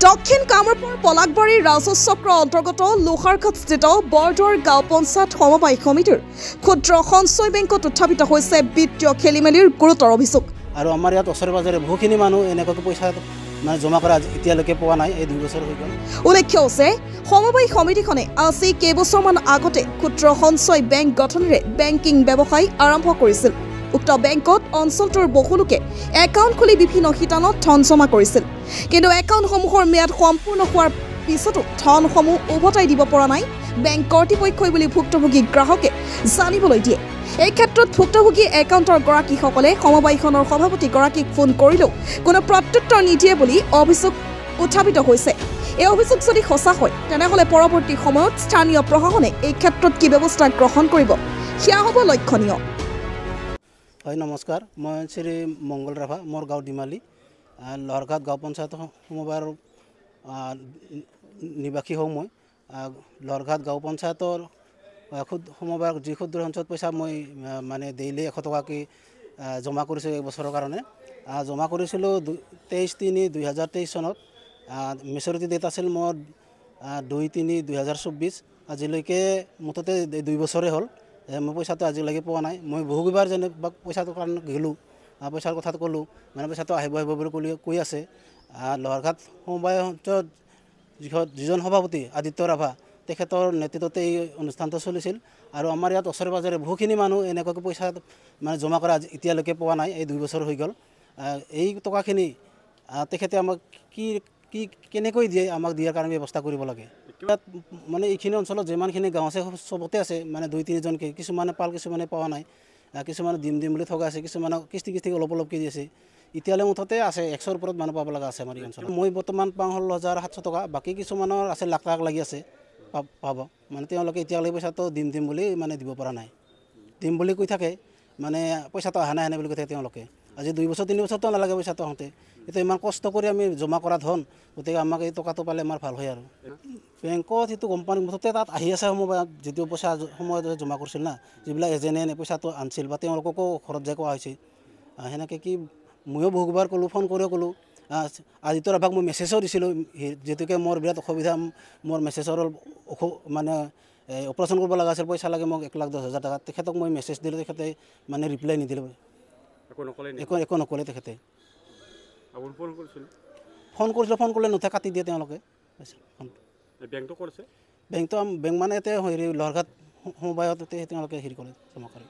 দক্ষিণ কামৰূপৰ পলাকবাৰীৰ ৰাজহ চক্ৰ অন্তৰ্গত লোহাৰঘাটস্থিত বৰদুৱাৰ গাঁও পঞ্চায়ত সমবায় সমিতিৰ ক্ষুদ্ৰ সঞ্চয় বেংকত উত্থাপিত হৈছে বিত্তীয় খেলিমেলিৰ গুৰুতৰ অভিযোগ। আৰু আমাৰ ইয়াত ওচৰে পাজৰে বহুখিনি মানুহ এনেকৈ পইচা জমা কৰা এতিয়ালৈকে পোৱা নাই, এই 2 বছৰ হৈ গ'ল। উল্লেখ্য যে সমবায় সমিতিখনে আজি কেইবছৰমান আগতে ক্ষুদ্ৰ সঞ্চয় বেংক গঠনেৰে বেংকিং ব্যৱসায় আৰম্ভ কৰিছিল। উক্ত বেংকত অঞ্চলটোৰ বহু লোকে একাউণ্ট খুলি বিভিন্ন শিতানত ধন জমা কৰিছিল, কিন্তু একাউণ্টসমূহৰ ম্যাদ সম্পূৰ্ণ হোৱাৰ পিছতো ধনসমূহ উভতাই দিব পৰা নাই বেংক কৰ্তৃপক্ষই বুলি ভুক্তভোগী গ্ৰাহকে জানিবলৈ দিয়ে। এই ক্ষেত্ৰত ভুক্তভোগী একাউণ্টৰ গৰাকীসকলে সমবায়খনৰ সভাপতিগৰাকীক ফোন কৰিলেও কোনো প্ৰত্যুত্তৰ নিদিয়ে বুলি অভিযোগ উত্থাপিত হৈছে। এই অভিযোগ যদি সঁচা হয় তেনেহ'লে পৰৱৰ্তী সময়ত স্থানীয় প্ৰশাসনে এই ক্ষেত্ৰত কি ব্যৱস্থা গ্ৰহণ কৰিব সেয়া হ'ব লক্ষণীয়। হয়, নমস্কাৰ। মই শ্ৰী মংগল ৰাভা, মোৰ গাঁও ডিমালি, লোহাৰঘাট গাঁও পঞ্চায়ত সমবায়ৰ নিবাসী হওঁ। মই লোহাৰঘাট গাঁও পঞ্চায়তৰ সমবায়ৰ যি ক্ষুদ্ৰ সঞ্চয়ত পইচা মই মানে ডেইলি 100 টকাকৈ জমা কৰিছোঁ এক বছৰৰ কাৰণে। জমা কৰিছিলোঁ 23/3/2023 চনত। মেচুৰিটি ডেট আছিল মোৰ 2/3/2024। আজিলৈকে মুঠতে 2 বছৰে হ'ল। মই পইচাটো আজিলৈকে পোৱা নাই। মই বহুকেইবাৰ যেনে পইচাটোৰ কাৰণে গ'লোঁ, পইচাৰ কথাটো ক'লোঁ, মানে পইচাটো আহিব বুলি কৈ আছে। লোহাৰঘাট সমবায় সঞ্চয়ত যিজন সভাপতি আদিত্য ৰাভা, তেখেতৰ নেতৃত্বতে এই অনুষ্ঠানটো চলিছিল। আৰু আমাৰ ইয়াত ওচৰে পাজৰে বহুখিনি মানুহ এনেকুৱাকৈ পইচা জমা কৰা এতিয়ালৈকে পোৱা নাই, এই 2 বছৰ হৈ গ'ল। এই টকাখিনি তেখেতে আমাক কেনেকৈ দিয়ে, আমাক দিয়াৰ কাৰণে ব্যৱস্থা কৰিব লাগে। ইয়াত মানে এইখিনি অঞ্চলত যিমানখিনি গাঁও আছে চবতে আছে, মানে 2-3জনকৈ, কিছুমানে পাল, কিছুমানে পোৱা নাই, কিছুমানে দিম বুলি থকা আছে, কিছুমানে কিস্তি অলপকৈ দি আছে। এতিয়ালৈ মুঠতে আছে 100ৰ ওপৰত মানুহ পাব লগা আছে আমাৰ এই অঞ্চলত। মই বৰ্তমান পাওঁ 16,700 টকা, বাকী কিছুমানৰ আছে লাখ লাগি আছে পাব। মানে তেওঁলোকে এতিয়ালৈ পইচাটো দিম বুলি মানে দিব পৰা নাই। দিম বুলি কৈ থাকে, মানে পইচাটো অহা নাই বুলি কৈ থাকে তেওঁলোকে। আজি 2 বছৰ 3 বছৰতো নালাগে পইচাটো আহোঁতে। এতিয়া ইমান কষ্ট কৰি আমি জমা কৰা ধন, গতিকে আমাক এই টকাটো পালে আমাৰ ভাল হয়। আৰু বেংকত সেইটো কোম্পানী মুঠতে তাত আহি আছে সমবায়ত, যিটো পইচা সময়ত জমা কৰিছিল না, যিবিলাক এজেণ্টে পইচাটো আনিছিল বা তেওঁলোককো ঘৰত যাই কোৱা হৈছে। সেনেকৈ কি ময়ো বহুবাৰ ক'লোঁ, ফোন কৰিও ক'লোঁ। আদিত্য ৰাভাক মই মেছেজো দিছিলোঁ, যিহেতুকে মোৰ বিৰাট অসুবিধা, মোৰ মেছেজৰ মানে অপাৰেশ্যন কৰিব লগা আছিল, পইচা লাগে মোক 1,10,000 টকা। তেখেতক মই মেছেজ দিলোঁ, তেখেতে মানে ৰিপ্লাই নিদিলোঁ, একো নক'লে তেখেতে। ফোন কৰিলে নুঠে, কাটি দিয়ে তেওঁলোকে। বেংক মানে এতিয়া লোহাৰঘাট সমবায়ত তেওঁলোকে হেৰি কৰে, জমা কৰে।